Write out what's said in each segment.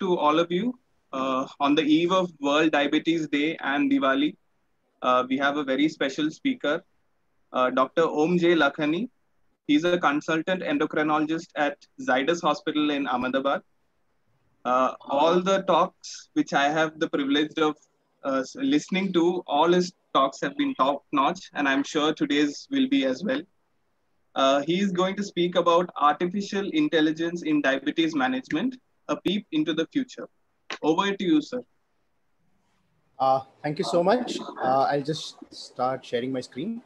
to all of you. On the eve of World Diabetes Day and Diwali, we have a very special speaker, Dr. Om J. Lakhani. He's a consultant endocrinologist at Zydus Hospital in Ahmedabad. All the talks which I have the privilege of listening to, all his talks have been top notch, and I'm sure today's will be as well. He is going to speak about artificial intelligence in diabetes management, a peep into the future. Over to you, sir. Thank you so much. I'll just start sharing my screen.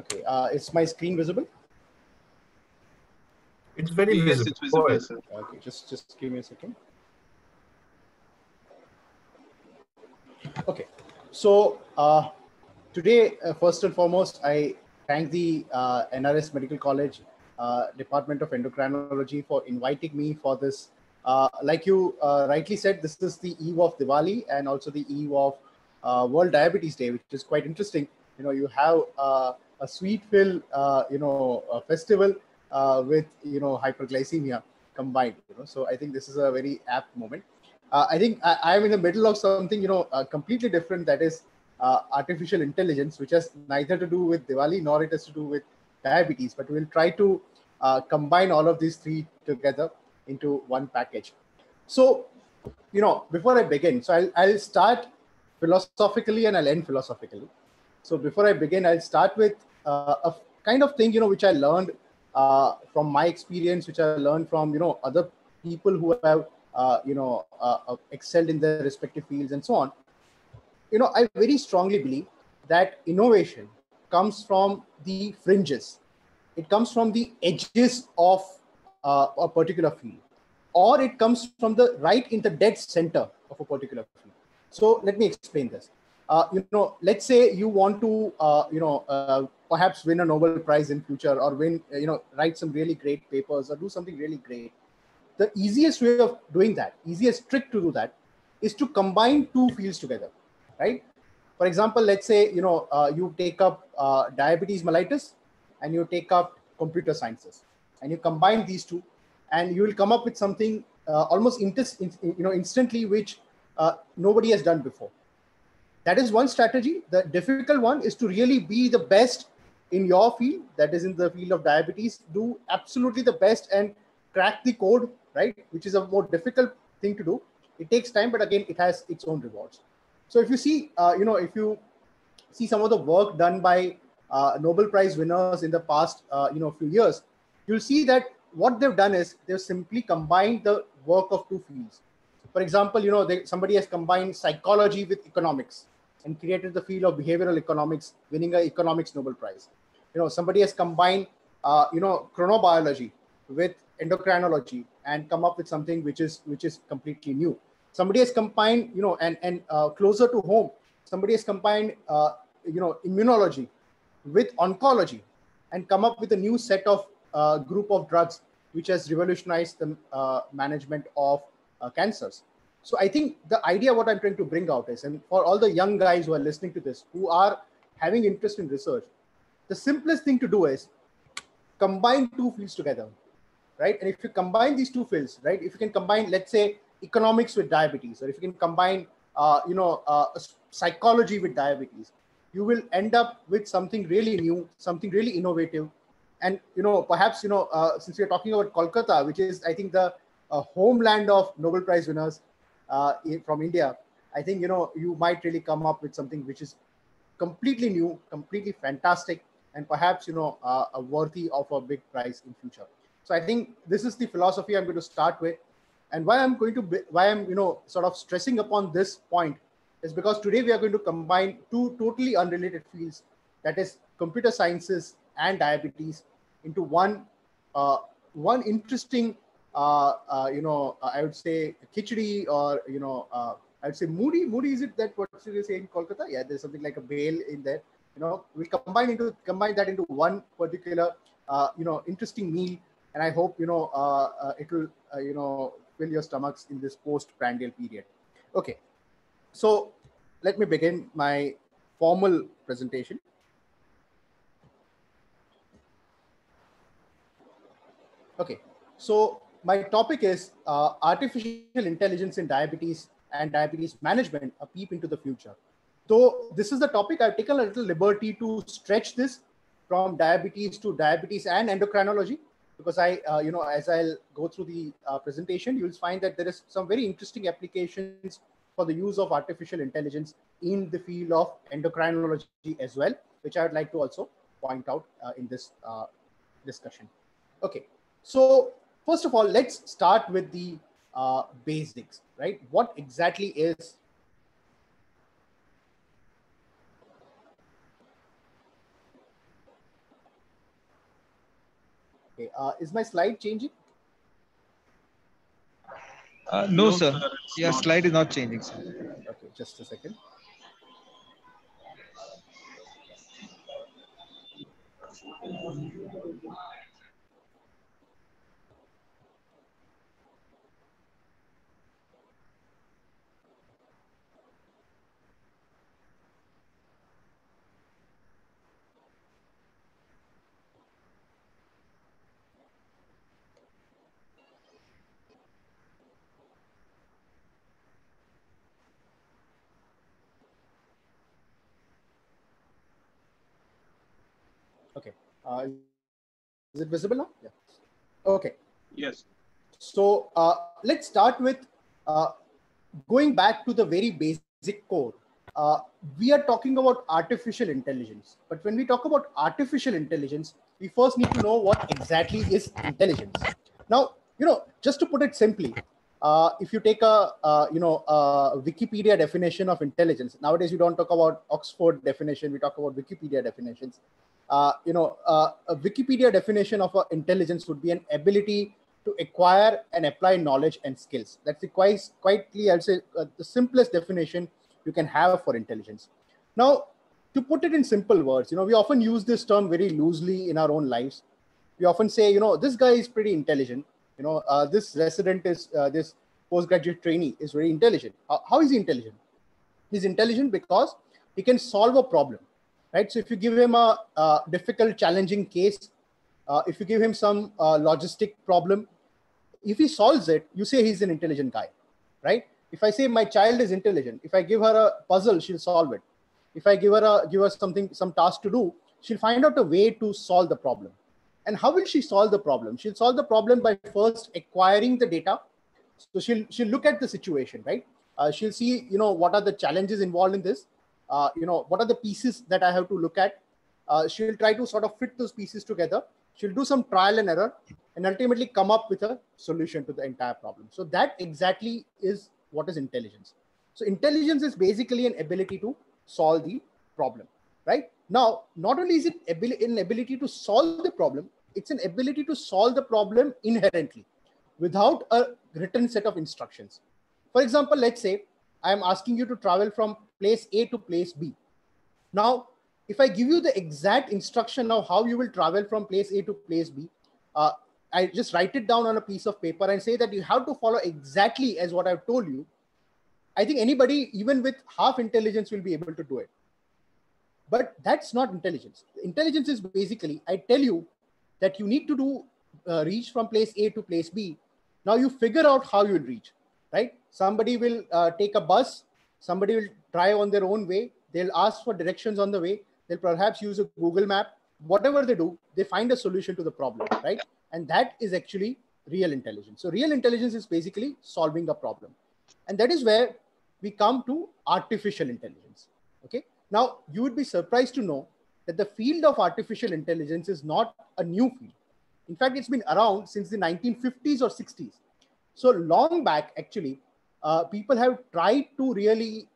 Okay, is my screen visible? It's very yes, visible. It's visible, sir. Okay, just give me a second. Okay, so today, first and foremost, I thank the NRS Medical College Department of Endocrinology for inviting me for this. Like you rightly said, this is the eve of Diwali and also the eve of World Diabetes Day, which is quite interesting. You know, you have a sweet fill, a festival with, hyperglycemia combined. So I think this is a very apt moment. I think I am in the middle of something, completely different. That is artificial intelligence, which has neither to do with Diwali nor it has to do with diabetes. But we'll try to combine all of these three together into one package. So, before I begin, so I'll start philosophically and I'll end philosophically. So before I begin, I'll start with a kind of thing, which I learned from my experience, which I learned from, other people who have, excelled in their respective fields and so on. I very strongly believe that innovation comes from the fringes. It comes from the edges of a particular field, or it comes from the right in the dead center of a particular field. So let me explain this. Let's say you want to, perhaps win a Nobel Prize in future, or win, write some really great papers or do something really great. The easiest way of doing that, easiest trick to do that, is to combine two fields together, right? For example, let's say, you take up diabetes mellitus and you take up computer sciences, and you combine these two, and you will come up with something almost instantly, which nobody has done before. That is one strategy. The difficult one is to really be the best in your field, that is in the field of diabetes, do absolutely the best and crack the code, right? Which is a more difficult thing to do. It takes time, but again, it has its own rewards. So if you see, if you see some of the work done by Nobel Prize winners in the past, few years, you'll see that what they've done is they've simply combined the work of two fields. For example, somebody has combined psychology with economics and created the field of behavioral economics, winning an economics Nobel Prize. Somebody has combined, chronobiology with endocrinology and come up with something which is completely new. Somebody has combined, and closer to home, somebody has combined, immunology with oncology and come up with a new set of group of drugs which has revolutionized the management of cancers. So I think the idea what I'm trying to bring out is, and for all the young guys who are listening to this, who are having interest in research, the simplest thing to do is combine two fields together, right? And if you combine these two fields, right, if you can combine, let's say, economics with diabetes, or if you can combine, psychology with diabetes, you will end up with something really new, something really innovative. And, perhaps, since we're talking about Kolkata, which is, I think, the homeland of Nobel Prize winners from India, I think, you might really come up with something which is completely new, completely fantastic, and perhaps, worthy of a big prize in future. So I think this is the philosophy I'm going to start with. And why I'm sort of stressing upon this point is because today we are going to combine two totally unrelated fields, that is computer sciences and diabetes, into one interesting, I would say khichdi, or, I would say moody. Moody, is it that what you say in Kolkata? Yeah, there's something like a bale in there. We combine that into one particular, interesting meal. And I hope, it will, fill your stomachs in this post-prandial period. Okay. So let me begin my formal presentation. Okay. So my topic is artificial intelligence in diabetes and diabetes management, a peep into the future. So this is the topic. I've taken a little liberty to stretch this from diabetes to diabetes and endocrinology, because as I'll go through the presentation, you'll find that there is some very interesting applications for the use of artificial intelligence in the field of endocrinology as well, which I would like to also point out in this discussion. Okay, so first of all, let's start with the basics, right? What exactly is okay, is my slide changing? No, No, sir. sir, it's Your not. slide is not changing, sir. Okay, just a second. Okay, is it visible now? Yeah. Okay. Yes. So let's start with uh, going back to the very basic core. We are talking about artificial intelligence, but when we talk about artificial intelligence, we first need to know what exactly is intelligence. Now, just to put it simply, if you take a Wikipedia definition of intelligence, nowadays we don't talk about Oxford definition, we talk about Wikipedia definitions. A Wikipedia definition of intelligence would be an ability to acquire and apply knowledge and skills. That's the quietly, I'll say, the simplest definition you can have for intelligence. Now, to put it in simple words, we often use this term very loosely in our own lives. We often say, this guy is pretty intelligent. This resident is this postgraduate trainee is very intelligent. How is he intelligent? He's intelligent because he can solve a problem, right? So if you give him a difficult, challenging case, if you give him some logistic problem, if he solves it, you say he's an intelligent guy, right? If I say my child is intelligent, if I give her a puzzle, she'll solve it. If I give her some task to do, she'll find out a way to solve the problem. And how will she solve the problem? She'll solve the problem by first acquiring the data. So she'll look at the situation, right? She'll see, what are the challenges involved in this? What are the pieces that I have to look at? She'll try to sort of fit those pieces together. She'll do some trial and error and ultimately come up with a solution to the entire problem. So that exactly is what is intelligence. So intelligence is basically an ability to solve the problem, right? Now, not only is it an ability to solve the problem, it's an ability to solve the problem inherently without a written set of instructions. For example, let's say I'm asking you to travel from place A to place B. Now, if I give you the exact instruction of how you will travel from place A to place B, I just write it down on a piece of paper and say that you have to follow exactly as what I've told you. I think anybody, even with half intelligence, will be able to do it. But that's not intelligence. Intelligence is basically, I tell you that you need to reach from place A to place B. Now you figure out how you'll reach, right? Somebody will take a bus. Somebody will drive on their own way. They'll ask for directions on the way. They'll perhaps use a Google map. Whatever they do, they find a solution to the problem, right? And that is actually real intelligence. So real intelligence is basically solving a problem. And that is where we come to artificial intelligence, okay? Now, you would be surprised to know that the field of artificial intelligence is not a new field. In fact, it's been around since the 1950s or 60s. So long back, actually, people have tried to really,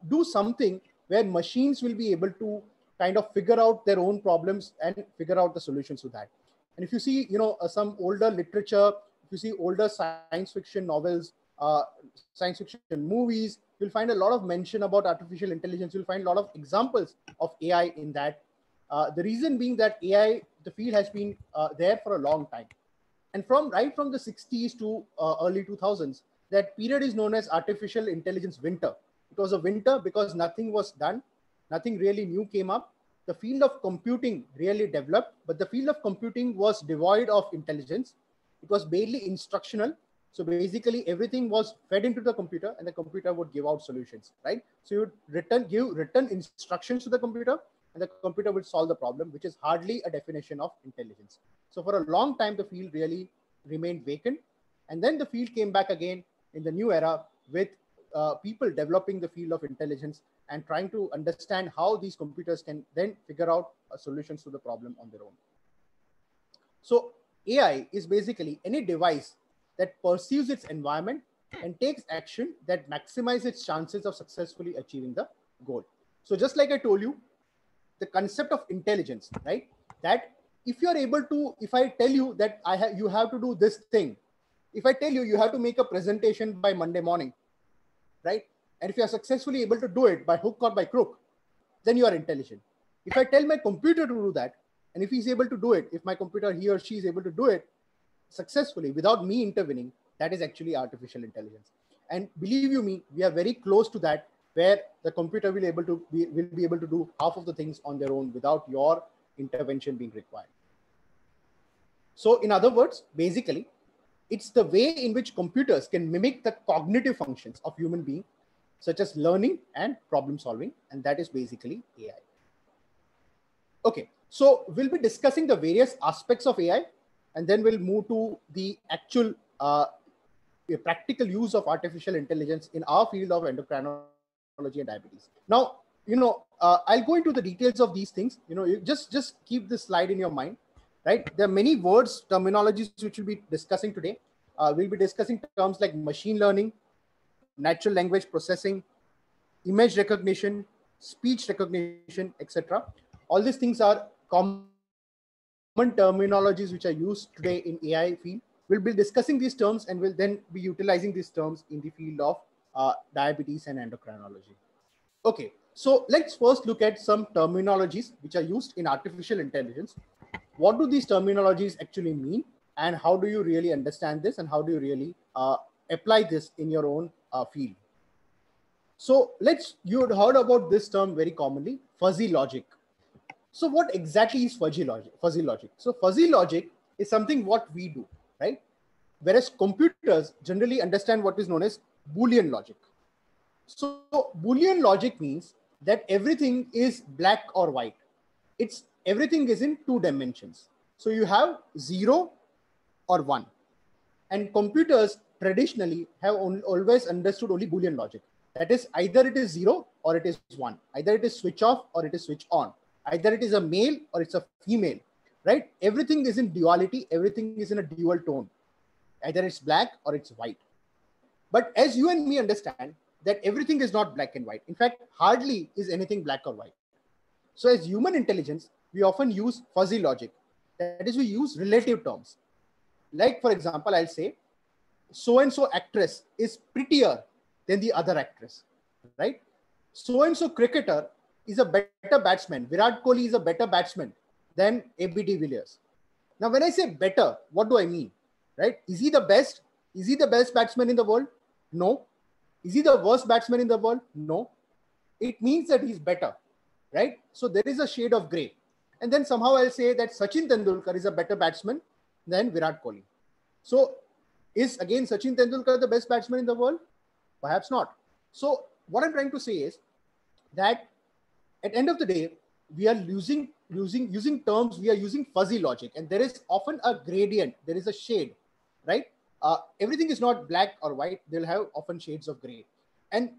do something where machines will be able to kind of figure out their own problems and figure out the solutions to that. And if you see, some older literature, if you see older science fiction novels, science fiction movies, you'll find a lot of mention about artificial intelligence. You'll find a lot of examples of AI in that. The reason being that AI, the field has been there for a long time. And right from the 60s to early 2000s, that period is known as artificial intelligence winter. It was a winter because nothing was done. Nothing really new came up. The field of computing really developed, but the field of computing was devoid of intelligence. It was mainly instructional. So basically everything was fed into the computer and the computer would give out solutions, right? So you would give written instructions to the computer and the computer will solve the problem, which is hardly a definition of intelligence. So for a long time, the field really remained vacant. And then the field came back again in the new era with people developing the field of intelligence and trying to understand how these computers can then figure out solutions to the problem on their own. So AI is basically any device that perceives its environment and takes action that maximizes its chances of successfully achieving the goal. So just like I told you, the concept of intelligence, right? That if you're able to, if I tell you that you have to do this thing, if I tell you you have to make a presentation by Monday morning, right? And if you are successfully able to do it by hook or by crook, then you are intelligent. If I tell my computer to do that, and if he's able to do it, if my computer, he or she is able to do it successfully without me intervening, that is actually artificial intelligence. And believe you me, we are very close to that, where the computer will be able to do half of the things on their own without your intervention being required. So in other words, basically, it's the way in which computers can mimic the cognitive functions of human beings, such as learning and problem solving, and that is basically AI. Okay, so we'll be discussing the various aspects of AI, and then we'll move to the actual practical use of artificial intelligence in our field of endocrinology and diabetes. Now, I'll go into the details of these things. You just keep this slide in your mind, right? There are many words, terminologies which we'll be discussing today. We'll be discussing terms like machine learning, natural language processing, image recognition, speech recognition, etc. All these things are common terminologies which are used today in AI field. We'll be discussing these terms and we'll then be utilizing these terms in the field of diabetes and endocrinology. Okay, so let's first look at some terminologies which are used in artificial intelligence. What do these terminologies actually mean, and how do you really understand this, and how do you really apply this in your own field? So you had heard about this term very commonly, fuzzy logic. So what exactly is fuzzy logic? So fuzzy logic is something what we do, right? Whereas computers generally understand what is known as Boolean logic. So Boolean logic means that everything is black or white. Everything is in two dimensions. So you have 0 or 1. And computers traditionally have always understood only Boolean logic. That is, either it is 0 or it is 1. Either it is switch off or it is switch on. Either it is a male or it's a female, right? Everything is in duality. Everything is in a dual tone. Either it's black or it's white. But as you and me understand that everything is not black and white. In fact, hardly is anything black or white. So as human intelligence, we often use fuzzy logic. That is, we use relative terms. Like, for example, I'll say, so-and-so actress is prettier than the other actress, right? So-and-so cricketer is a better batsman. Virat Kohli is a better batsman than A.B. de Villiers. Now, when I say better, what do I mean, right? Is he the best? Is he the best batsman in the world? No. Is he the worst batsman in the world? No. It means that he's better, right? So there is a shade of gray. And then somehow I'll say that Sachin Tendulkar is a better batsman than Virat Kohli. So is again Sachin Tendulkar the best batsman in the world? Perhaps not. So what I'm trying to say is that at the end of the day, we are using terms, we are using fuzzy logic, and there is often a gradient, there is a shade, right? Everything is not black or white, they'll have often shades of gray. And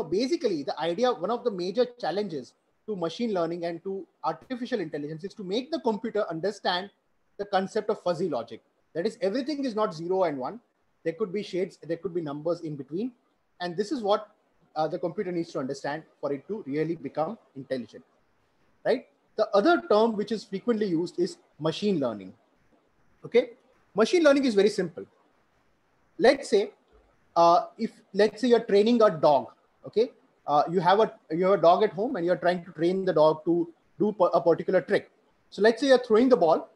basically the idea, one of the major challenges to machine learning and to artificial intelligence is to make the computer understand the concept of fuzzy logic. That is, everything is not 0 and 1. There could be shades, there could be numbers in between. And this is what the computer needs to understand for it to really become intelligent, right? The other term which is frequently used is machine learning. Okay, machine learning is very simple. Let's say, let's say you're training a dog. Okay, you have a dog at home and you're trying to train the dog to do a particular trick. So let's say you're throwing the ball,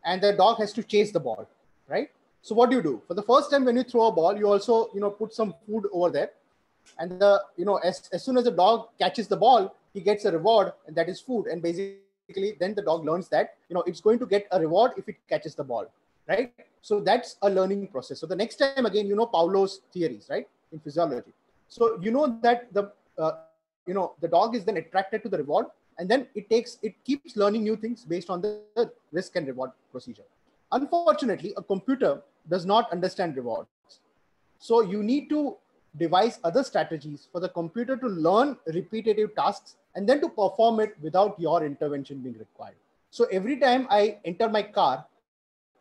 and the dog has to chase the ball, right? So what do? For the first time when you throw a ball, you also put some food over there, and as soon as the dog catches the ball, he gets a reward, and that is food. And basically then the dog learns that it's going to get a reward if it catches the ball, right? So that's a learning process. So the next time, again, you know Pavlov's theories, right, in physiology. So you know that the dog is then attracted to the reward, and then it keeps learning new things based on the risk and reward procedure. Unfortunately, a computer does not understand rewards. So you need to devise other strategies for the computer to learn repetitive tasks and then to perform it without your intervention being required. So every time I enter my car,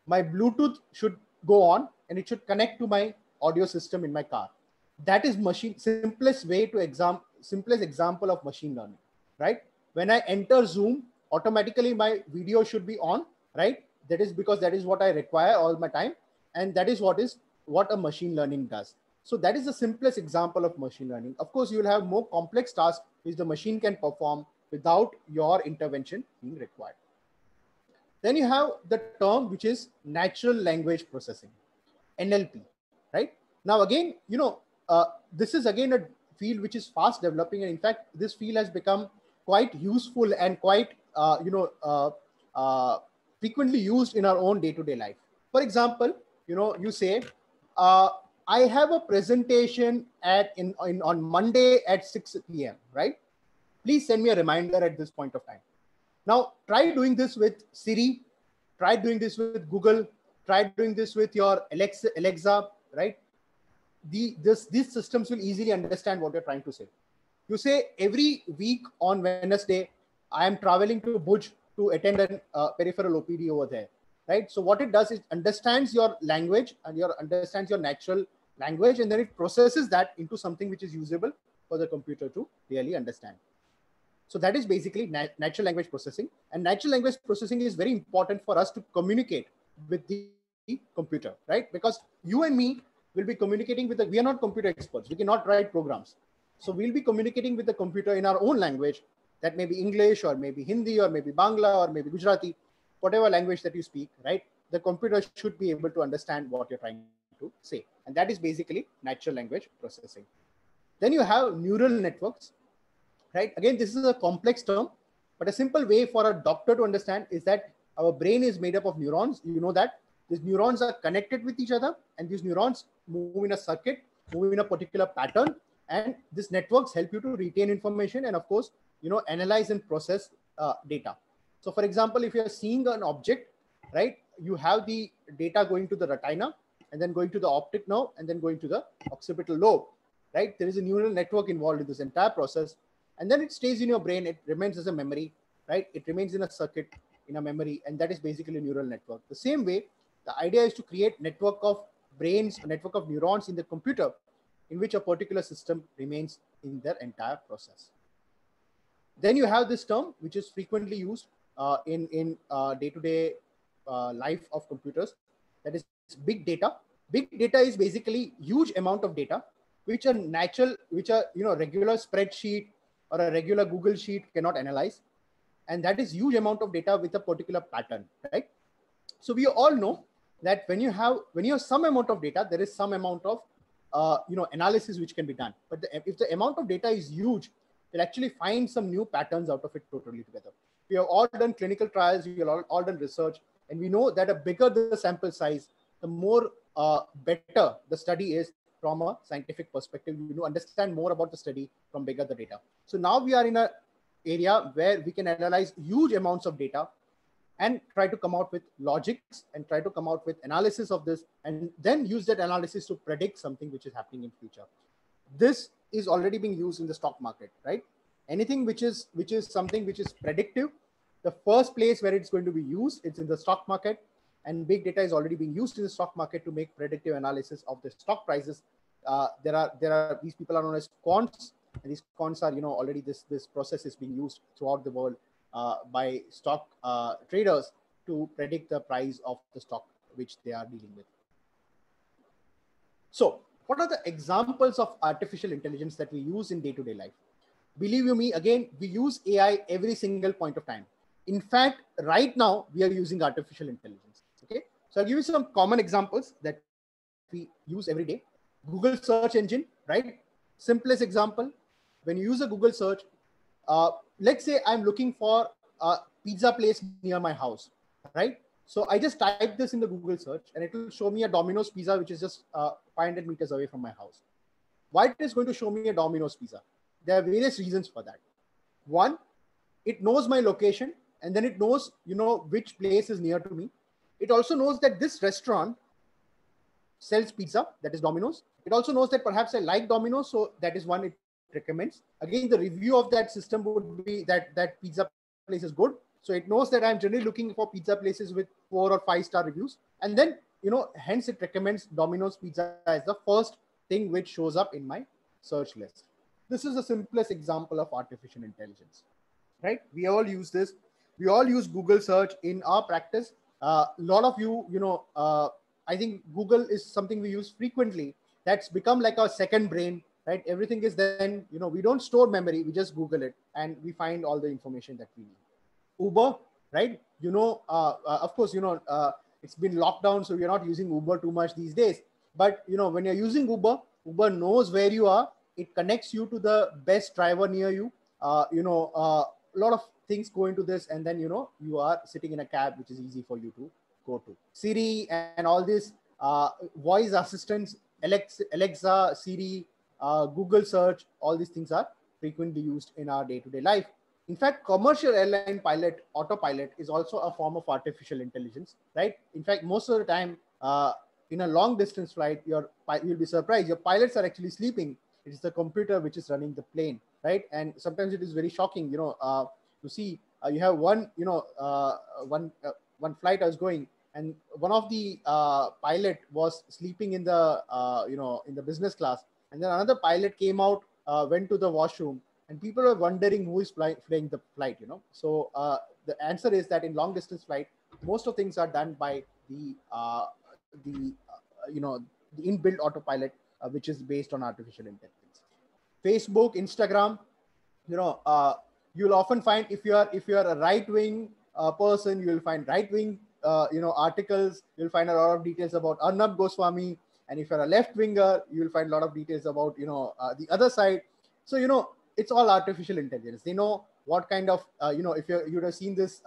my Bluetooth should go on and it should connect to my audio system in my car. That is simplest example of machine learning, right? When I enter Zoom, automatically my video should be on, right? That is because that is what I require all my time, and that is what a machine learning does. So that is the simplest example of machine learning. Of course, you will have more complex tasks which the machine can perform without your intervention being required. Then you have the term which is natural language processing, NLP, right? Now, again, this is again a field which is fast developing. And in fact, this field has become quite useful and quite, frequently used in our own day-to-day life. For example, you say, I have a presentation on Monday at 6 p.m., right? Please send me a reminder at this point of time. Now, try doing this with Siri, try doing this with Google, try doing this with your Alexa, right? These systems will easily understand what you're trying to say. You say, every week on Wednesday, I am traveling to Bhuj to attend a peripheral OPD over there, right? So what it does is understands your language and understands your natural language, and then it processes that into something which is usable for the computer to really understand. So that is basically natural language processing. And natural language processing is very important for us to communicate with the computer, right? Because you and me will be communicating we are not computer experts. We cannot write programs. So we'll be communicating with the computer in our own language. That may be English, or maybe Hindi, or maybe Bangla, or maybe Gujarati, whatever language that you speak, right? The computer should be able to understand what you're trying to say. And that is basically natural language processing. Then you have neural networks, right? Again, this is a complex term, but a simple way for a doctor to understand is that our brain is made up of neurons. You know that these neurons are connected with each other, and these neurons move in a circuit, move in a particular pattern, and these networks help you to retain information and, of course, analyze and process data. So, for example, if you're seeing an object, right, you have the data going to the retina, and then going to the optic nerve, and then going to the occipital lobe, right? There is a neural network involved in this entire process. And then it stays in your brain. It remains as a memory, right? It remains in a circuit, in a memory, and that is basically a neural network. The same way, the idea is to create network of brains, a network of neurons in the computer in which a particular system remains in their entire process. Then you have this term, which is frequently used in day-to-day life of computers. That is big data. Big data is basically huge amount of data, which are regular spreadsheet or a regular Google sheet cannot analyze. And that is huge amount of data with a particular pattern, right? So we all know that when you have some amount of data, there is some amount of analysis which can be done. But if the amount of data is huge, you'll actually find some new patterns out of it totally together. We have all done clinical trials, we have all done research, and we know that the bigger the sample size, the more better the study is from a scientific perspective. You understand more about the study from bigger the data. So now we are in an area where we can analyze huge amounts of data and try to come out with logics and try to come out with analysis of this, and then use that analysis to predict something which is happening in future. This is already being used in the stock market, right? Anything which is something which is predictive, the first place where it's going to be used, it's in the stock market. And big data is already being used in the stock market to make predictive analysis of the stock prices. These people are known as quants, and these quants are already this process is being used throughout the world by stock traders to predict the price of the stock which they are dealing with. So what are the examples of artificial intelligence that we use in day-to-day life? Believe you me, again, we use AI every single point of time. In fact, right now we are using artificial intelligence. Okay, so I'll give you some common examples that we use every day. Google search engine, right? Simplest example, when you use a Google search, let's say I'm looking for a pizza place near my house, right? So I just type this in the Google search and it will show me a Domino's pizza, which is just 500 meters away from my house. Why it is going to show me a Domino's pizza? There are various reasons for that. One, it knows my location, and then it knows, which place is near to me. It also knows that this restaurant sells pizza, that is Domino's. It also knows that perhaps I like Domino's, so that is one it recommends. Again, the review of that system would be that pizza place is good. So it knows that I'm generally looking for pizza places with 4 or 5-star reviews. And then, hence it recommends Domino's pizza as the first thing which shows up in my search list. This is the simplest example of artificial intelligence, right? We all use this. We all use Google search in our practice. A lot of you, I think Google is something we use frequently. That's become like our second brain, right? Everything is then, we don't store memory. We just Google it and we find all the information that we need. Uber, right? Of course, it's been locked down, so we're not using Uber too much these days. But, when you're using Uber, Uber knows where you are. It connects you to the best driver near you. A lot of things go into this, and then, you are sitting in a cab, which is easy for you to go to. Siri and all this voice assistants, Alexa, Siri, Google search, all these things are frequently used in our day-to-day life. In fact, commercial airline pilot, autopilot is also a form of artificial intelligence, right? In fact, most of the time, in a long distance flight, you'll be surprised. Your pilots are actually sleeping. It is the computer which is running the plane, right? And sometimes it is very shocking, to see you have one flight I was going, and one of the pilot was sleeping in the in the business class, and then another pilot came out, went to the washroom, and people are wondering who is flying the flight. So the answer is that in long distance flight, most of things are done by the inbuilt autopilot, which is based on artificial intelligence. Facebook, Instagram, you'll often find if you are a right-wing person, you will find right-wing articles. You'll find a lot of details about Arnab Goswami, and if you're a left-winger, you will find a lot of details about the other side. So it's all artificial intelligence. They know what kind of if you'd have seen this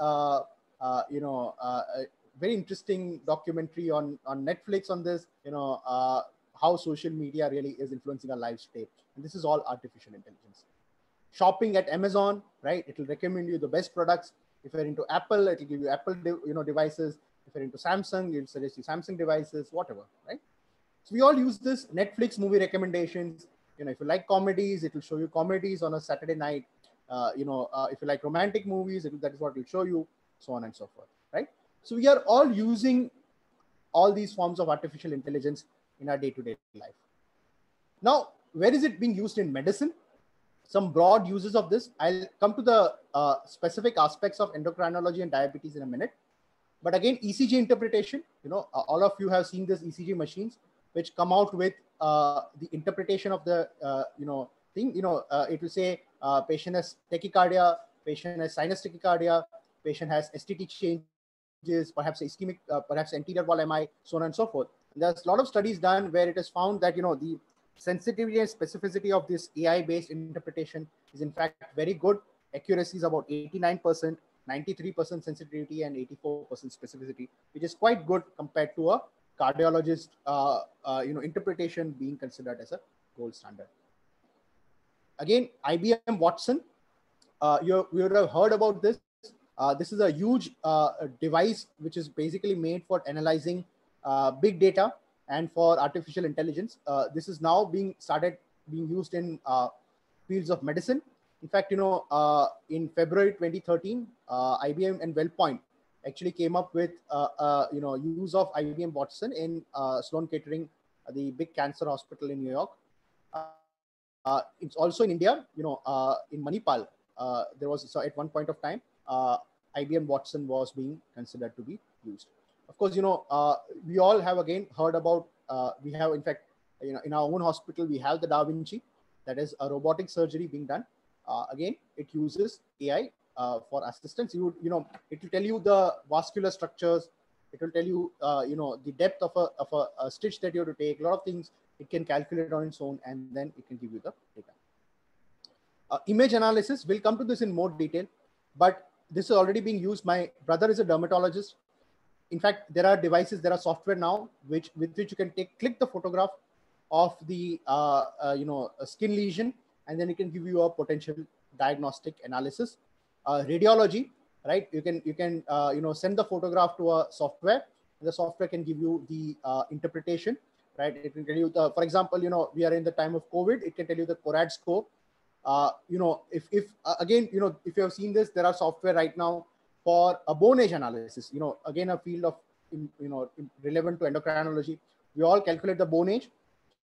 very interesting documentary on Netflix on this, how social media really is influencing our lives today. And this is all artificial intelligence. Shopping at Amazon, right? It will recommend you the best products. If you're into Apple, it will give you Apple devices. If you're into Samsung, it'll suggest you Samsung devices, whatever, right? So we all use this. Netflix movie recommendations. If you like comedies, it will show you comedies on a Saturday night. If you like romantic movies, that is what it will show you, so on and so forth, right? So we are all using all these forms of artificial intelligence in our day-to-day life. Now, where is it being used in medicine? Some broad uses of this. I'll come to the specific aspects of endocrinology and diabetes in a minute. But again, ECG interpretation, all of you have seen this ECG machines, which come out with the interpretation of the, thing. It will say patient has tachycardia, patient has sinus tachycardia, patient has STT changes, perhaps ischemic, perhaps anterior wall MI, so on and so forth. And there's a lot of studies done where it is found that, the sensitivity and specificity of this AI-based interpretation is in fact very good. Accuracy is about 89%, 93% sensitivity, and 84% specificity, which is quite good compared to a cardiologist, interpretation being considered as a gold standard. Again, IBM Watson, you would have heard about this. This is a huge device which is basically made for analyzing big data and for artificial intelligence. This is now being used in fields of medicine. In fact, in February 2013, IBM and WellPoint actually came up with use of IBM Watson in Sloan Kettering, the big cancer hospital in New York. It's also in India, in Manipal. There was, so at one point of time, IBM Watson was being considered to be used. Of course, we all have again heard about, we have in fact, in our own hospital, we have the Da Vinci, that is a robotic surgery being done. Again, it uses AI for assistance. It will tell you the vascular structures. It will tell you, the depth of a stitch that you have to take. A lot of things it can calculate on its own, and then it can give you the data. Image analysis, we'll come to this in more detail, but this is already being used. My brother is a dermatologist. In fact, there are devices, there are software now with which you can click the photograph of the skin lesion, and then it can give you a potential diagnostic analysis. Radiology, right? You can send the photograph to a software. The software can give you the interpretation, right? It can tell you for example, we are in the time of COVID. It can tell you the CORAD score. If again, if you have seen this, there are software right now for a bone age analysis. Again, a field of relevant to endocrinology. We all calculate the bone age.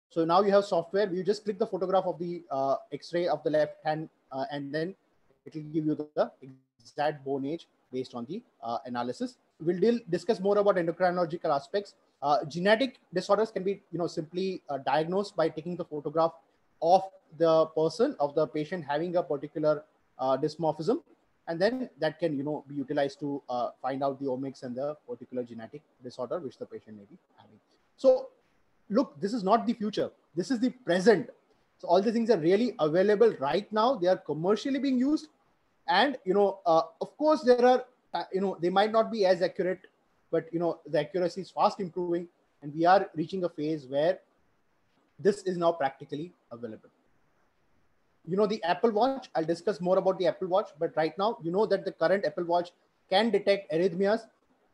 So now you have software. You just click the photograph of the X-ray of the left hand, and then it will give you the exact bone age based on the analysis. We'll discuss more about endocrinological aspects. Genetic disorders can be simply diagnosed by taking the photograph of the person, of the patient having a particular dysmorphism, and then that can be utilized to find out the omics and the particular genetic disorder which the patient may be having. So look, this is not the future, this is the present. So all these things are really available right now. They are commercially being used, and of course there are they might not be as accurate, but the accuracy is fast improving, and we are reaching a phase where this is now practically available. The Apple Watch, I'll discuss more about the Apple Watch, but right now, that the current Apple Watch can detect arrhythmias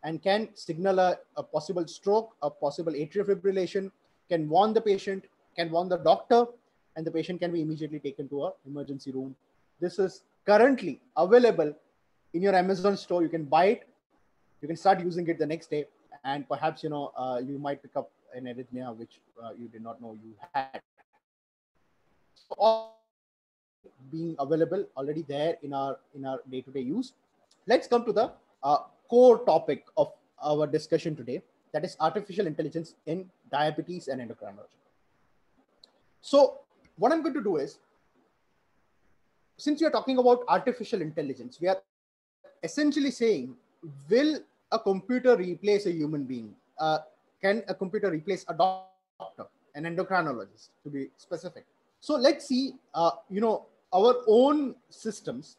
and can signal a possible stroke, a possible atrial fibrillation, can warn the patient, can warn the doctor, and the patient can be immediately taken to an emergency room. This is currently available in your Amazon store. You can buy it, you can start using it the next day, and perhaps, you might pick up an arrhythmia which you did not know you had. So all being available already there in our day-to-day use. Let's come to the core topic of our discussion today, that is artificial intelligence in diabetes and endocrinology. So what I'm going to do is, since we are talking about artificial intelligence, we are essentially saying, will a computer replace a human being? Can a computer replace a doctor, an endocrinologist, to be specific? So let's see, our own systems,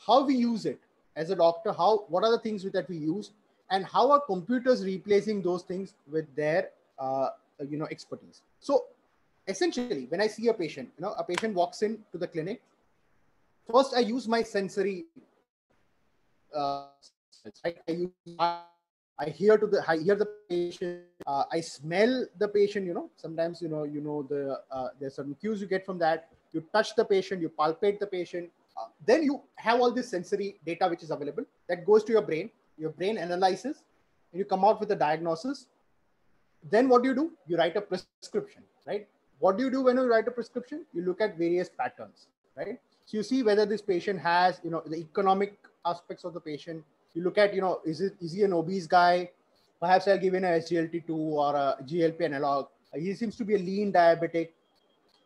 how we use it as a doctor, what are the things that we use, and how are computers replacing those things with their expertise. So essentially, when I see a patient, a patient walks in to the clinic, first I use my sensory I hear the patient, I smell the patient. Sometimes there's certain cues you get from that. You touch the patient, you palpate the patient, then you have all this sensory data which is available that goes to your brain. Your brain analyzes, and you come out with a diagnosis. Then what do? You write a prescription, right? What do you do when you write a prescription? You look at various patterns, right? So you see whether this patient has, the economic aspects of the patient. You look at, is he an obese guy? Perhaps I'll give him a SGLT2 or a GLP analog. He seems to be a lean diabetic.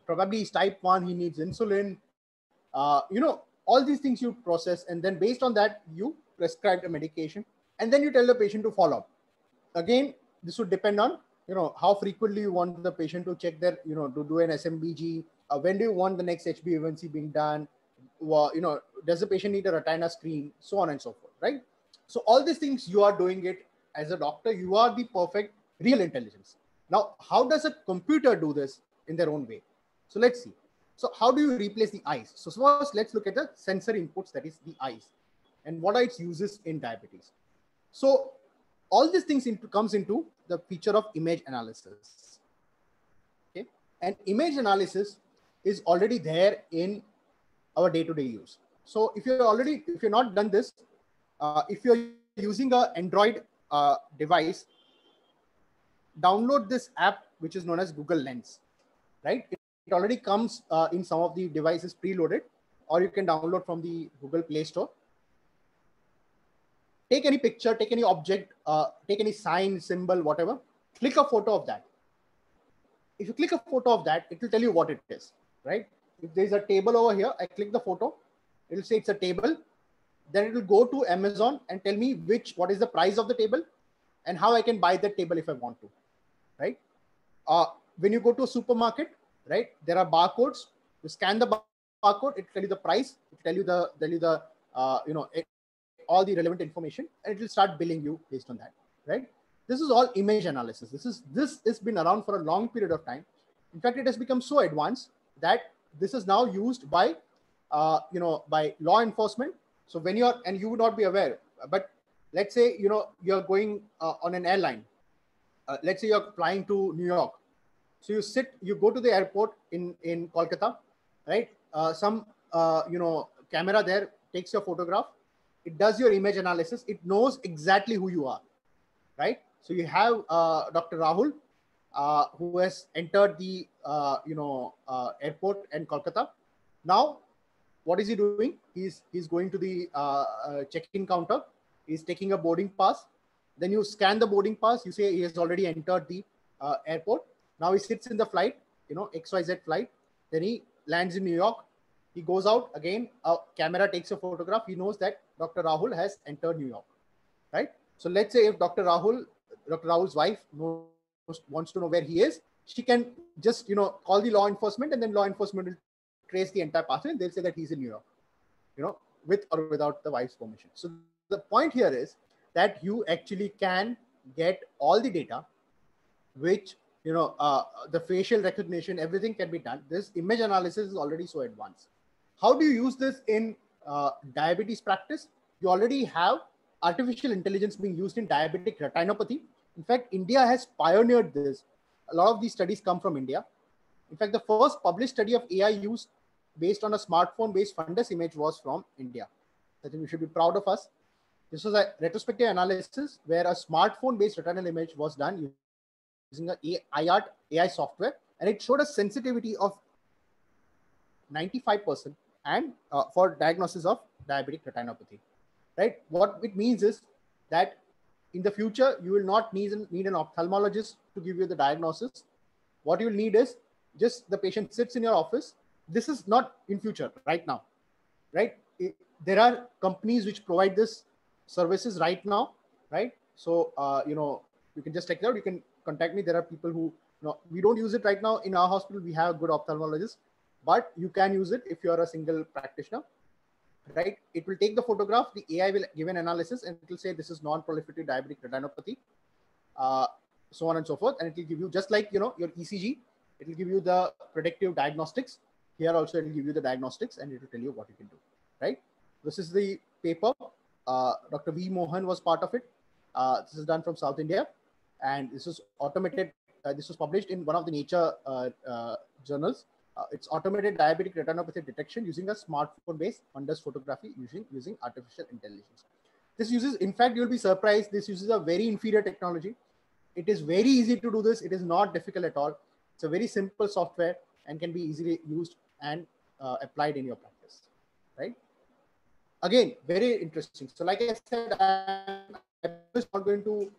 Probably he's type 1, he needs insulin. All these things you process, and then based on that, you prescribe a medication, and then you tell the patient to follow up. Again, this would depend on, how frequently you want the patient to check their, to do an SMBG. When do you want the next HbA1c being done? Does the patient need a retina screen? So on and so forth, right? So all these things you are doing it as a doctor. You are the perfect real intelligence. Now, how does a computer do this in their own way? So let's see. So how do you replace the eyes? So first, let's look at the sensory inputs, that is the eyes, and what are its uses in diabetes. So all these things comes into the feature of image analysis. Okay, and image analysis is already there in our day-to-day use. So if you're not done this, if you're using an Android device, download this app which is known as Google Lens, right? It already comes in some of the devices preloaded, or you can download from the Google Play Store. Take any picture, take any object, take any sign, symbol, whatever, click a photo of that. If you click a photo of that, it will tell you what it is, right? If there's a table over here, I click the photo, it will say it's a table. Then it will go to Amazon and tell me what is the price of the table and how I can buy that table if I want to, right? When you go to a supermarket, right, there are barcodes. You scan the barcode, it will tell you the price, it will tell you the all the relevant information, and it will start billing you based on that. right? This is all image analysis. This has been around for a long period of time. In fact, it has become so advanced that this is now used by by law enforcement. So when you're, and you would not be aware, but let's say you're going on an airline. Let's say you're flying to New York. So you go to the airport in Kolkata, right? Some camera there takes your photograph. It does your image analysis. It knows exactly who you are, right? So you have Dr. Rahul, who has entered the airport in Kolkata. Now, what is he doing? He's going to the check-in counter. He's taking a boarding pass. Then you scan the boarding pass. You say he has already entered the airport. Now he sits in the flight, XYZ flight. Then he lands in New York. He goes out again. A camera takes a photograph. He knows that Dr. Rahul has entered New York, right? So let's say if Dr. Rahul's wife wants to know where he is, she can just call the law enforcement, and then law enforcement will trace the entire pathway, and they'll say that he's in New York, with or without the wife's permission. So the point here is that you actually can get all the data, which the facial recognition, everything can be done. This image analysis is already so advanced. How do you use this in diabetes practice? You already have artificial intelligence being used in diabetic retinopathy. In fact, India has pioneered this. A lot of these studies come from India. In fact, the first published study of AI used based on a smartphone-based fundus image was from India. I think we should be proud of us. This was a retrospective analysis where a smartphone-based retinal image was done using a IART AI software, and it showed a sensitivity of 95% and for diagnosis of diabetic retinopathy, right? What it means is that in the future, you will not need an ophthalmologist to give you the diagnosis. What you will need is just the patient sits in your office. This is not in future, right now, right? There are companies which provide this services right now, right? So, you can just check it out. You can contact me. There are people who, we don't use it right now in our hospital. We have good ophthalmologists, but you can use it if you're a single practitioner, right? It will take the photograph. The AI will give an analysis, and it will say this is non-proliferative diabetic retinopathy, so on and so forth. And it will give you, just like your ECG, it will give you the predictive diagnostics. Here also, it will give you the diagnostics, and it will tell you what you can do, right? This is the paper. Dr. V. Mohan was part of it. This is done from South India, and this is automated. This was published in one of the Nature journals. It's automated diabetic retinopathy detection using a smartphone-based fundus photography using artificial intelligence. This uses, in fact, you'll be surprised, this uses a very inferior technology. It is very easy to do this. It is not difficult at all. It's a very simple software and can be easily used and applied in your practice, right? Again, very interesting. So like I said, I'm not going to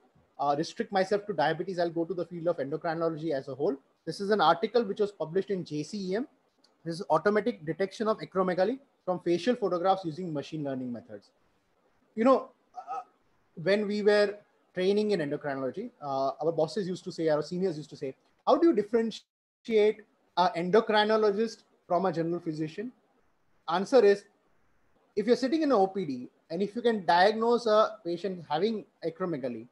restrict myself to diabetes. I'll go to the field of endocrinology as a whole. This is an article which was published in JCEM. This is automatic detection of acromegaly from facial photographs using machine learning methods. When we were training in endocrinology, our bosses used to say, our seniors used to say, how do you differentiate an endocrinologist from a general physician? Answer is, if you're sitting in an OPD and if you can diagnose a patient having acromegaly,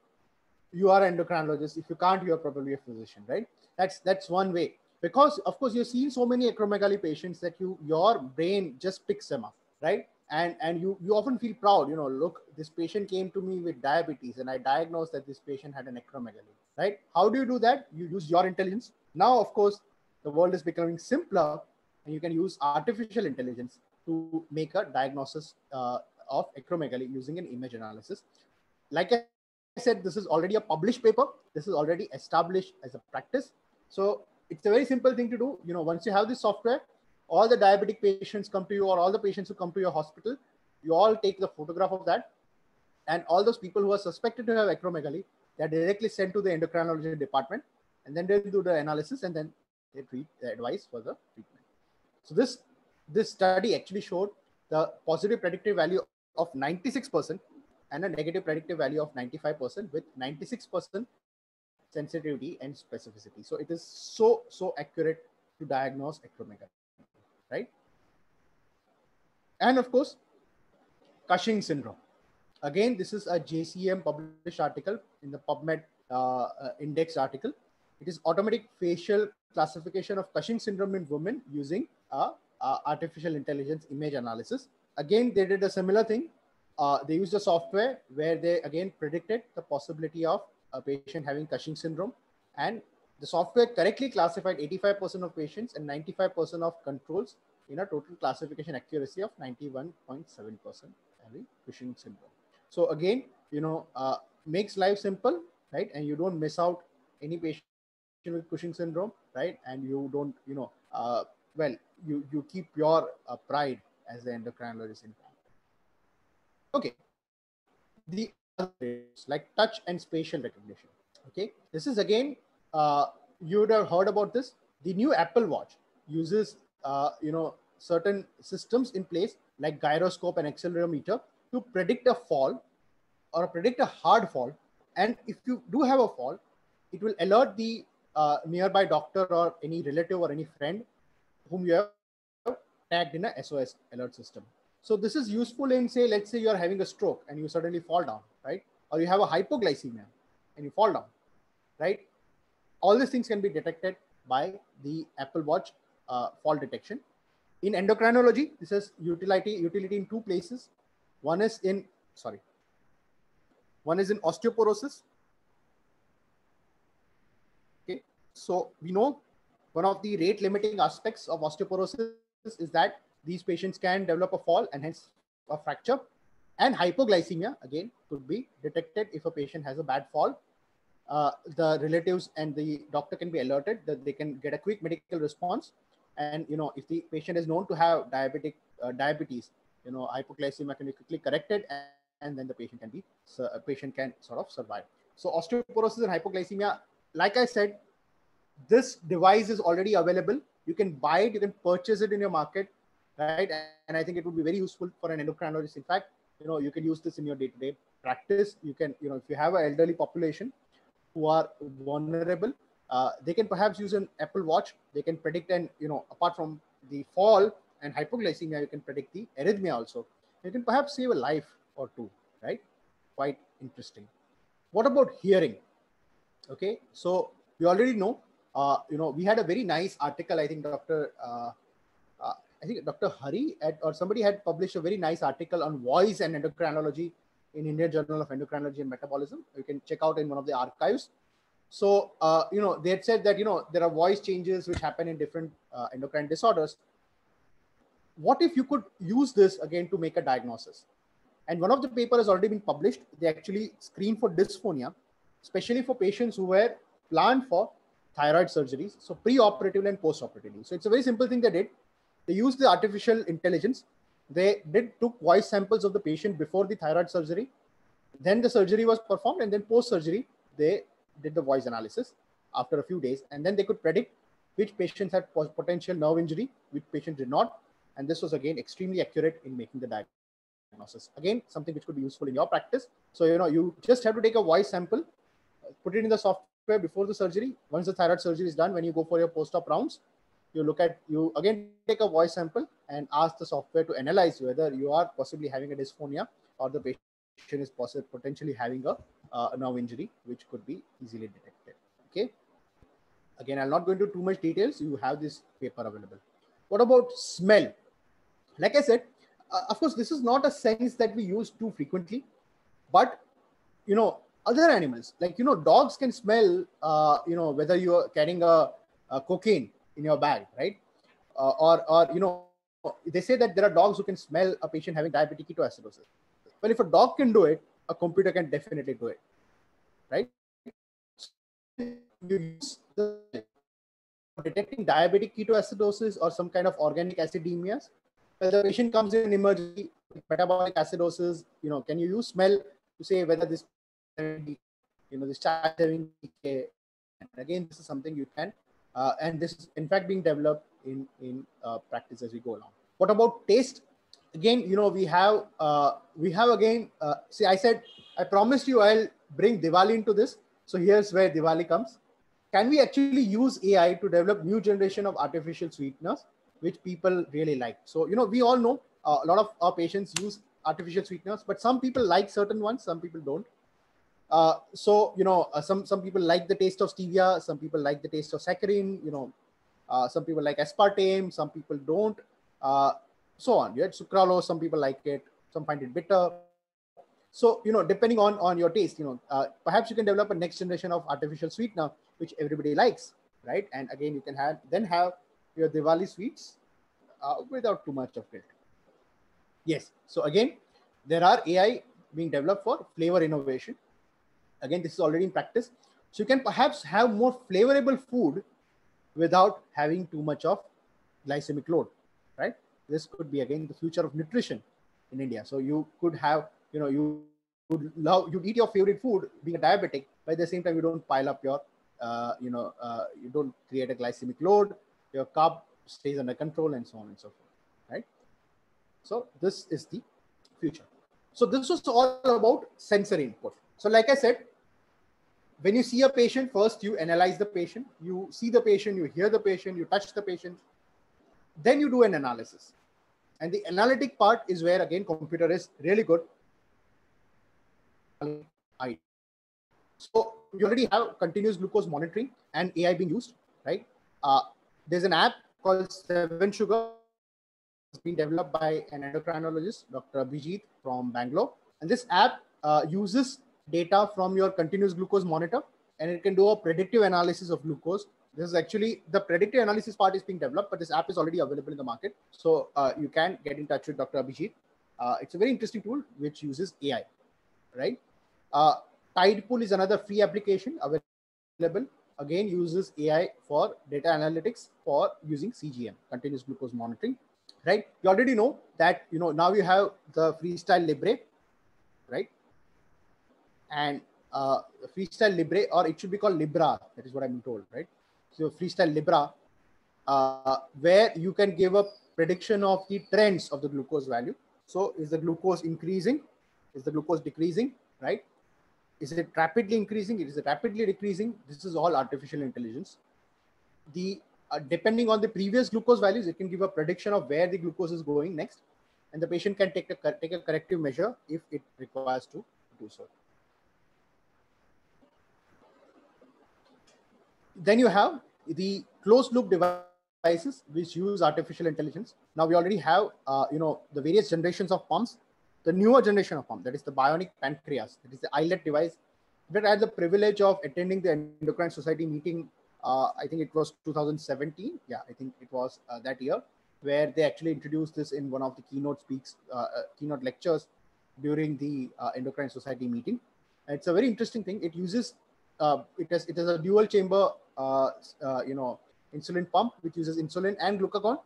you are an endocrinologist. If you can't, you are probably a physician, right? That's one way. Because of course you've seen so many acromegaly patients that your brain just picks them up, right? And you often feel proud, look, this patient came to me with diabetes and I diagnosed that this patient had an acromegaly, right? How do you do that? You use your intelligence. Now, of course, the world is becoming simpler and you can use artificial intelligence to make a diagnosis of acromegaly using an image analysis. Like I said, this is already a published paper. This is already established as a practice. So it's a very simple thing to do. Once you have this software, all the diabetic patients come to you, or all the patients who come to your hospital, you all take the photograph of that. And all those people who are suspected to have acromegaly, they're directly sent to the endocrinology department, and then they'll do the analysis, and then they treat the advice for the treatment. So this study actually showed the positive predictive value of 96% and a negative predictive value of 95% with 96% sensitivity and specificity. So it is so accurate to diagnose acromegaly, right? And of course, Cushing syndrome. Again, this is a JCM published article in the PubMed index article. It is automatic facial classification of Cushing syndrome in women using artificial intelligence image analysis. Again, they did a similar thing. They used a software where they again predicted the possibility of a patient having Cushing syndrome, and the software correctly classified 85% of patients and 95% of controls in a total classification accuracy of 91.7% having Cushing syndrome. So again, makes life simple, right? And you don't miss out any patient with Cushing syndrome, right? And you don't, well, you keep your pride as the endocrinologist in fact. Okay, the other like touch and spatial recognition. Okay, this is again, you would have heard about this. The new Apple Watch uses, certain systems in place like gyroscope and accelerometer to predict a fall or predict a hard fall. And if you do have a fall, it will alert the nearby doctor or any relative or any friend whom you have tagged in a SOS alert system. So this is useful in, say, let's say you're having a stroke and you suddenly fall down, right? Or you have a hypoglycemia and you fall down, right? All these things can be detected by the Apple Watch fall detection. In endocrinology, this has utility in two places. One is in osteoporosis. Okay, so we know one of the rate limiting aspects of osteoporosis is that these patients can develop a fall and hence a fracture. And hypoglycemia again could be detected if a patient has a bad fall. The relatives and the doctor can be alerted that they can get a quick medical response. And if the patient is known to have diabetes, hypoglycemia can be quickly corrected, and then the patient can sort of survive. So osteoporosis and hypoglycemia, like I said, this device is already available. You can buy it, you can purchase it in your market, right? And I think it would be very useful for an endocrinologist. In fact, you can use this in your day-to-day practice. You can, if you have an elderly population who are vulnerable, they can perhaps use an Apple Watch. They can predict, and apart from the fall and hypoglycemia, you can predict the arrhythmia also. You can perhaps save a life or two, right? Quite interesting. What about hearing? Okay, so we already know, we had a very nice article. I think Dr. Hari or somebody had published a very nice article on voice and endocrinology in Indian Journal of Endocrinology and Metabolism. You can check out in one of the archives. So, they had said that, there are voice changes which happen in different endocrine disorders. What if you could use this again to make a diagnosis? And one of the papers has already been published. They actually screen for dysphonia, especially for patients who were planned for thyroid surgeries, so pre-operatively and post-operatively. So it's a very simple thing they did. They used the artificial intelligence. They took voice samples of the patient before the thyroid surgery. Then the surgery was performed, and then post-surgery, they did the voice analysis after a few days. And then they could predict which patients had potential nerve injury, which patients did not. And this was, again, extremely accurate in making the diagnosis. Again, something which could be useful in your practice. So, you just have to take a voice sample, put it in the software before the surgery. Once the thyroid surgery is done, when you go for your post-op rounds, you again take a voice sample and ask the software to analyze whether you are possibly having a dysphonia or the patient is potentially having a nerve injury, which could be easily detected. Okay. Again, I'll not go into too much details. You have this paper available. What about smell? Like I said, of course, this is not a sense that we use too frequently, but other animals like dogs can smell whether you are carrying a cocaine in your bag, right? Or they say that there are dogs who can smell a patient having diabetic ketoacidosis. Well, if a dog can do it, a computer can definitely do it, right? You use detecting diabetic ketoacidosis or some kind of organic acidemias. When the patient comes in emergency with metabolic acidosis, can you use smell to say whether this child is having decay? And again, this is something you can, and this is in fact being developed in practice as we go along. What about taste? Again, we have again. See, I said I promised you I'll bring Diwali into this. So here's where Diwali comes. Can we actually use AI to develop new generation of artificial sweeteners, which people really like? So we all know a lot of our patients use artificial sweeteners, but some people like certain ones, some people don't. Some people like the taste of stevia, some people like the taste of saccharin, some people like aspartame, some people don't, so on. Yeah, sucralose, some people like it, some find it bitter. So, depending on your taste, perhaps you can develop a next generation of artificial sweetener, which everybody likes, right? And again, you can have your Diwali sweets without too much of it. Yes. So again, there are AI being developed for flavor innovation. Again, this is already in practice. So you can perhaps have more flavorable food without having too much of glycemic load, right? This could be again the future of nutrition in India. So you could have, you'd eat your favorite food being a diabetic, but at the same time you don't pile up your, you don't create a glycemic load, your carb stays under control, and so on and so forth, right? So this is the future. So this was all about sensory input. So like I said, when you see a patient, first you analyze the patient, you see the patient, you hear the patient, you touch the patient, then you do an analysis. And the analytic part is where, again, computer is really good. So you already have continuous glucose monitoring and AI being used, right? There's an app called 7Sugar. It's been developed by an endocrinologist, Dr. Abhijit from Bangalore. And this app uses data from your continuous glucose monitor, and it can do a predictive analysis of glucose. This is actually the predictive analysis part is being developed, but this app is already available in the market. So you can get in touch with Dr. Abhijit. It's a very interesting tool which uses AI, right? Tidepool is another free application available. Again, uses AI for data analytics for using CGM, continuous glucose monitoring, right? You already know that, now you have the Freestyle Libre, right? And Freestyle Libre, or it should be called Libra. That is what I'm told, right? So Freestyle Libra, where you can give a prediction of the trends of the glucose value. So is the glucose increasing? Is the glucose decreasing, right? Is it rapidly increasing? Is it rapidly decreasing? This is all artificial intelligence. Depending on the previous glucose values, it can give a prediction of where the glucose is going next, and the patient can take a corrective measure if it requires to do so. Then you have the closed loop devices which use artificial intelligence. Now we already have the various generations of pumps. The newer generation of pump, that is the bionic pancreas, that is the iLet device, that I had the privilege of attending the Endocrine Society meeting. I think it was 2017. Yeah, I think it was that year, where they actually introduced this in one of the keynote lectures during the Endocrine Society meeting. And it's a very interesting thing. It uses it is a dual chamber insulin pump which uses insulin and glucagon.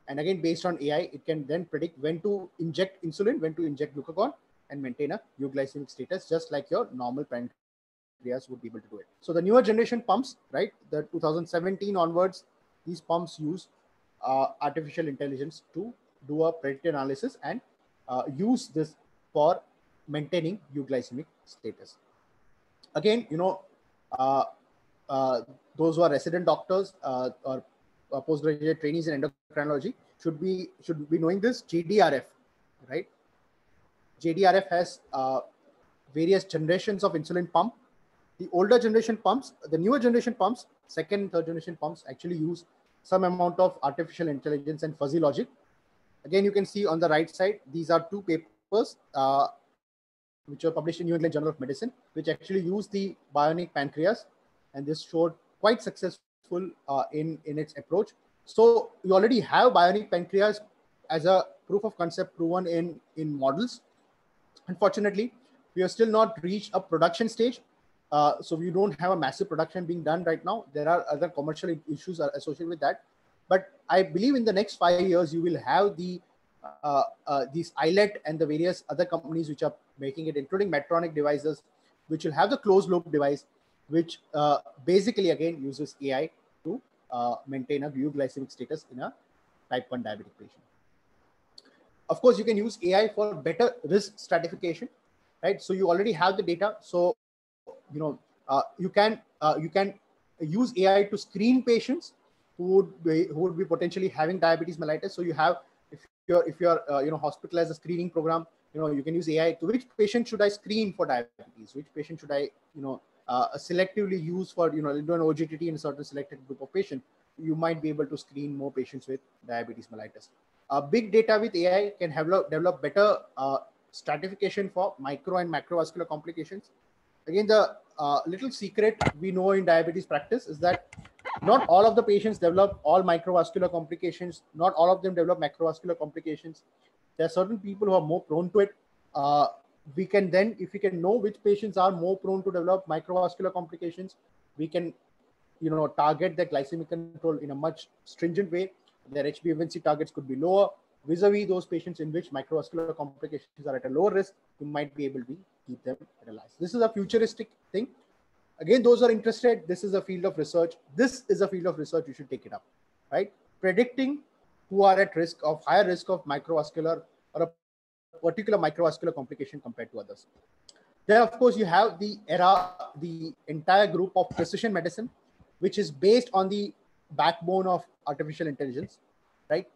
And again, based on AI, it can then predict when to inject insulin, when to inject glucagon, and maintain a euglycemic status, just like your normal pancreas would be able to do it. So the newer generation pumps, right, the 2017 onwards, these pumps use artificial intelligence to do a predictive analysis and use this for maintaining euglycemic status. Again, those who are resident doctors or postgraduate trainees in endocrinology should be knowing this JDRF, right? JDRF has various generations of insulin pump. The older generation pumps, the newer generation pumps, second and third generation pumps actually use some amount of artificial intelligence and fuzzy logic. Again, you can see on the right side, these are two papers which were published in New England Journal of Medicine, which actually use the bionic pancreas, and this showed quite successful in its approach. So you already have bionic pancreas as a proof of concept proven in models. Unfortunately, we have still not reached a production stage. So we don't have a massive production being done right now. There are other commercial issues associated with that. But I believe in the next 5 years, you will have these iLet and the various other companies which are making it, including Medtronic devices, which will have the closed loop device, which basically, again, uses AI to maintain a euglycemic status in a type 1 diabetic patient. Of course, you can use AI for better risk stratification, right? So you already have the data. So, you can use AI to screen patients who would be potentially having diabetes mellitus. So you have, if you're hospitalized, a screening program You can use AI to which patient should I screen for diabetes, which patient should I, selectively use for, do an OGTT in a certain selected group of patients. You might be able to screen more patients with diabetes mellitus. Big data with AI can develop better stratification for micro and macrovascular complications. Again, the little secret we know in diabetes practice is that not all of the patients develop all microvascular complications. Not all of them develop macrovascular complications. There are certain people who are more prone to it. We can then, if we can know which patients are more prone to develop microvascular complications, we can, target their glycemic control in a much stringent way. Their HbA1c targets could be lower. Vis-a-vis those patients in which microvascular complications are at a lower risk, you might be able to keep them analyzed. This is a futuristic thing. Again, those are interested, this is a field of research. This is a field of research, you should take it up, right? Predicting who are at risk of higher risk of microvascular or a particular microvascular complication compared to others. Then, of course, you have the entire group of precision medicine, which is based on the backbone of artificial intelligence, right?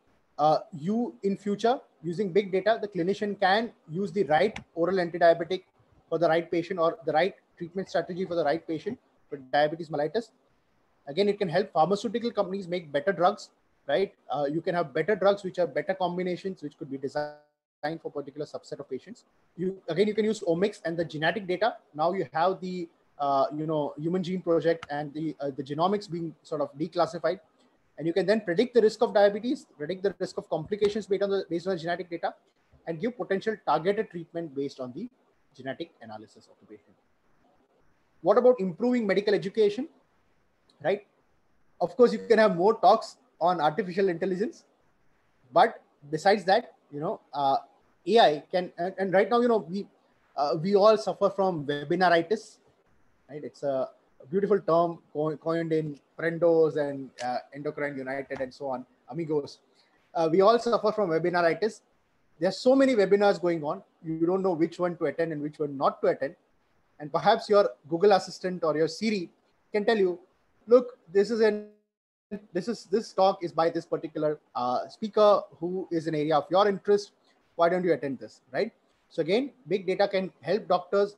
You in future, using big data, the clinician can use the right oral antidiabetic for the right patient or the right treatment strategy for the right patient with diabetes mellitus. Again, it can help pharmaceutical companies make better drugs, right? You can have better drugs which are better combinations, which could be designed for a particular subset of patients. You can use omics and the genetic data. Now you have the Human Gene Project and the genomics being sort of declassified, and you can then predict the risk of diabetes, predict the risk of complications based on the genetic data, and give potential targeted treatment based on the genetic analysis of the patient. What about improving medical education, right? Of course, you can have more talks on artificial intelligence, but besides that, AI can, and right now, we all suffer from webinaritis, right? It's a beautiful term coined in Prendos and Endocrine United and so on, amigos. We all suffer from webinaritis. There are so many webinars going on. You don't know which one to attend and which one not to attend. And perhaps your Google Assistant or your Siri can tell you, look, this talk is by this particular speaker who is an area of your interest. Why don't you attend this, right? So again, big data can help doctors,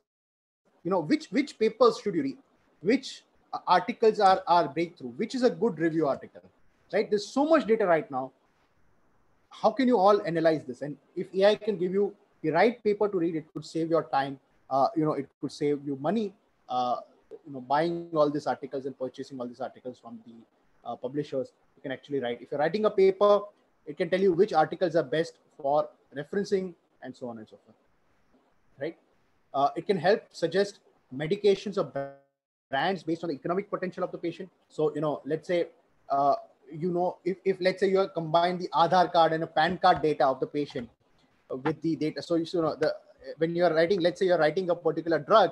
which papers should you read, which articles are breakthrough, which is a good review article, right? There's so much data right now. How can you all analyze this? And if AI can give you the right paper to read, it could save your time. It could save you money, buying all these articles and purchasing all these articles from the publishers. You can actually write. If you're writing a paper, it can tell you which articles are best for referencing and so on and so forth, right? It can help suggest medications or brands based on the economic potential of the patient. So, let's say, if let's say you have combined the Aadhaar card and a PAN card data of the patient with the data. So, when you're writing, let's say you're writing a particular drug,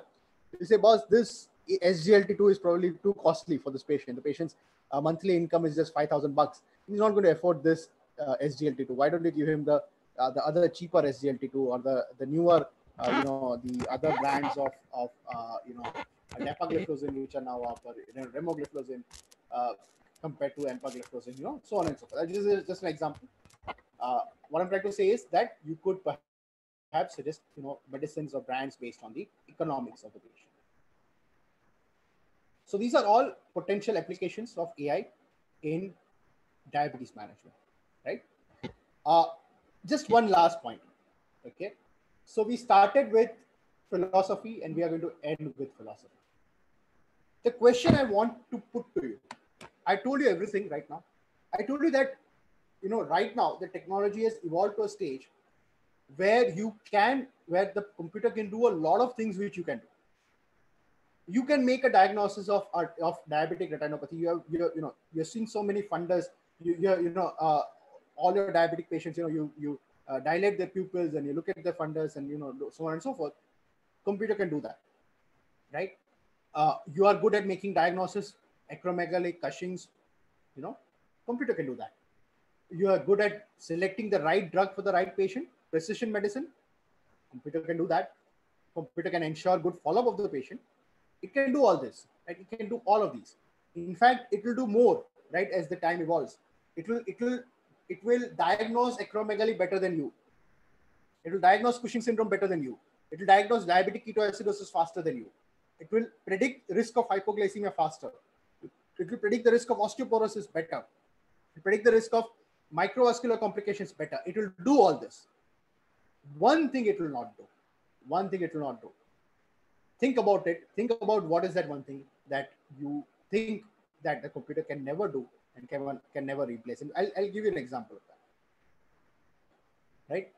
you say, boss, this SGLT2 is probably too costly for this patient. The patient's monthly income is just $5,000. He's not going to afford this SGLT2. Why don't you give him the other cheaper SGLT2 or the newer, the other brands of dapagliflozin, which are now offered, remogliflozin compared to empagliflozin, so on and so forth. This is just an example. What I'm trying to say is that you could perhaps suggest, medicines or brands based on the economics of the patient. So these are all potential applications of AI in diabetes management, right? Just one last point, okay? So we started with philosophy and we are going to end with philosophy. The question I want to put to you, I told you everything right now. I told you that, right now the technology has evolved to a stage where the computer can do a lot of things which you can do. You can make a diagnosis of diabetic retinopathy. You're seeing so many funders. All your diabetic patients, you dilate their pupils and you look at their fundus and so on and so forth. Computer can do that, right? You are good at making diagnosis, acromegaly, Cushing's, computer can do that. You are good at selecting the right drug for the right patient, precision medicine, computer can do that. Computer can ensure good follow-up of the patient. It can do all this, right? It can do all of these. In fact, it will do more, right? As the time evolves, it will diagnose acromegaly better than you. It will diagnose Cushing syndrome better than you. It will diagnose diabetic ketoacidosis faster than you. It will predict risk of hypoglycemia faster. It will predict the risk of osteoporosis better. It will predict the risk of microvascular complications better. It will do all this. One thing it will not do. One thing it will not do. Think about it. Think about what is that one thing that you think that the computer can never do and can never replace. And I'll give you an example of that. Right?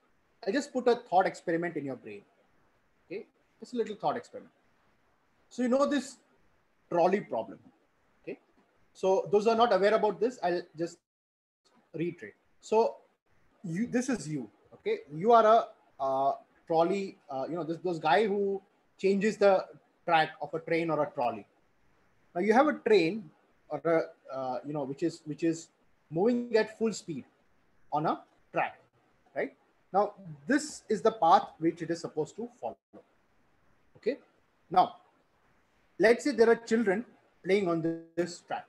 I'll just put a thought experiment in your brain. Okay? Just a little thought experiment. So you know this trolley problem. Okay? So those who are not aware about this, I'll just reiterate. So this is you. Okay? You are a trolley, those guy who changes the track of a train or a trolley. Now you have a train or a, which is moving at full speed on a track, right? Now this is the path which it is supposed to follow. Okay. Now let's say there are children playing on this track,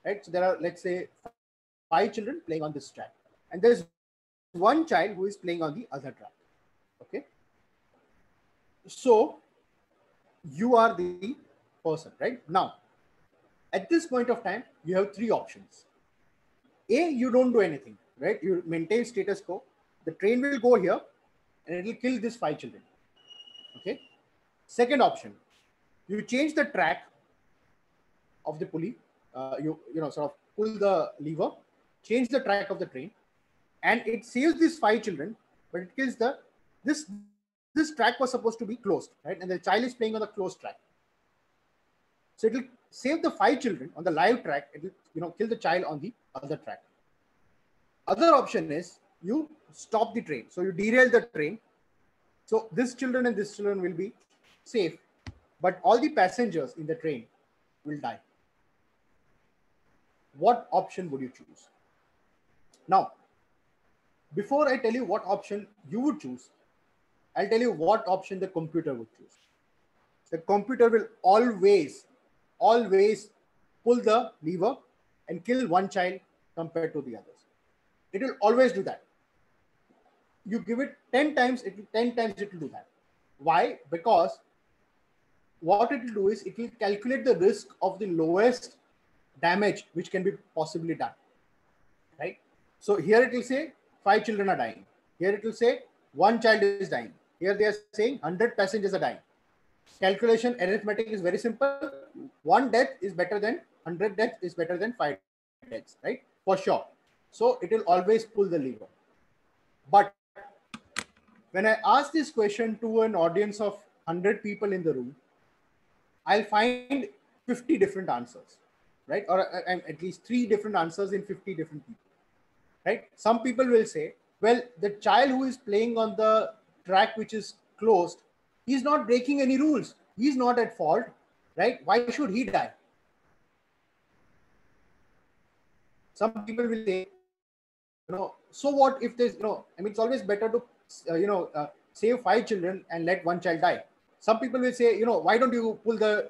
right? So there are, let's say, 5 children playing on this track, and there's one child who is playing on the other track. Okay. So you are the person, right? Now, at this point of time, you have 3 options. A, you don't do anything, right? You maintain status quo. The train will go here and it will kill these 5 children. Okay. Second option, you change the track of the pulley. Sort of pull the lever, change the track of the train, and it saves these 5 children, but it kills this track was supposed to be closed, right? And the child is playing on the closed track. So it will save the 5 children on the live track. It will, kill the child on the other track. Other option is you stop the train. So you derail the train. So this children and this children will be safe, but all the passengers in the train will die. What option would you choose? Now, before I tell you what option you would choose, I'll tell you what option the computer would choose. The computer will always pull the lever and kill one child compared to the others. It will always do that. You give it 10 times, it will do that. Why? Because what it will do is it will calculate the risk of the lowest damage which can be possibly done. Right? So here it will say 5 children are dying. Here it will say 1 child is dying. Here they are saying 100 passengers are dying. Calculation arithmetic is very simple. 1 death is better than 100 deaths is better than 5 deaths, right? For sure. So it will always pull the lever. But when I ask this question to an audience of 100 people in the room, I'll find 50 different answers, right? Or at least 3 different answers in 50 different people, right? Some people will say, well, the child who is playing on the track which is closed, he's not breaking any rules. He's not at fault, right? Why should he die? Some people will say, so what if there's, it's always better to, save 5 children and let 1 child die. Some people will say, why don't you pull the,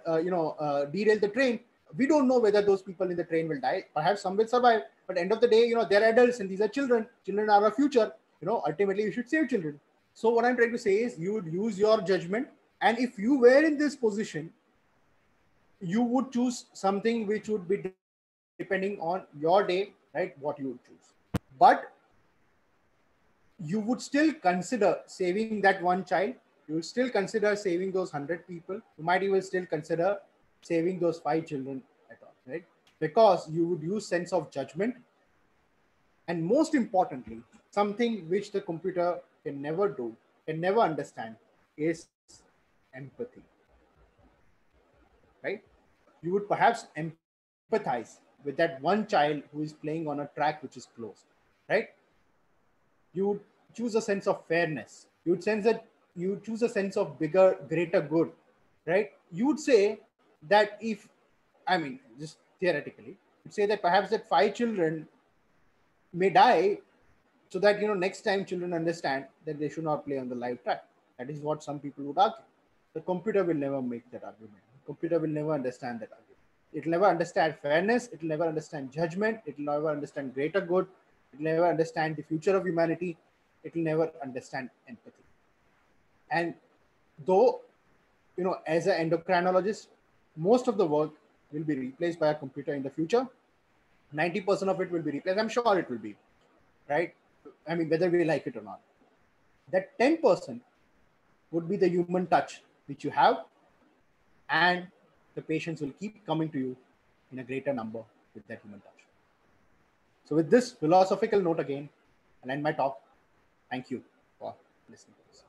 derail the train? We don't know whether those people in the train will die. Perhaps some will survive. But end of the day, they're adults and these are children. Children are our future. Ultimately, you should save children. So what I'm trying to say is you would use your judgment. And if you were in this position, you would choose something which would be depending on your day, right? What you would choose. But you would still consider saving that 1 child. You would still consider saving those 100 people. You might even still consider saving those 5 children at all, right? Because you would use sense of judgment. And most importantly, something which the computer can never do, can never understand, is empathy, right? You would perhaps empathize with that 1 child who is playing on a track which is closed, right? You would choose a sense of fairness. You would choose a sense of greater good, right? You would say that just theoretically, you'd say that perhaps that 5 children may die so that, next time children understand that they should not play on the live track. That is what some people would argue. The computer will never make that argument. The computer will never understand that argument. It will never understand fairness. It will never understand judgment. It will never understand greater good. It will never understand the future of humanity. It will never understand empathy. And though, as an endocrinologist, most of the work will be replaced by a computer in the future. 90% of it will be replaced. I'm sure it will be, right? I mean, whether we like it or not. That 10% would be the human touch which you have, and the patients will keep coming to you in a greater number with that human touch. So with this philosophical note again, I'll end my talk. Thank you for listening to this.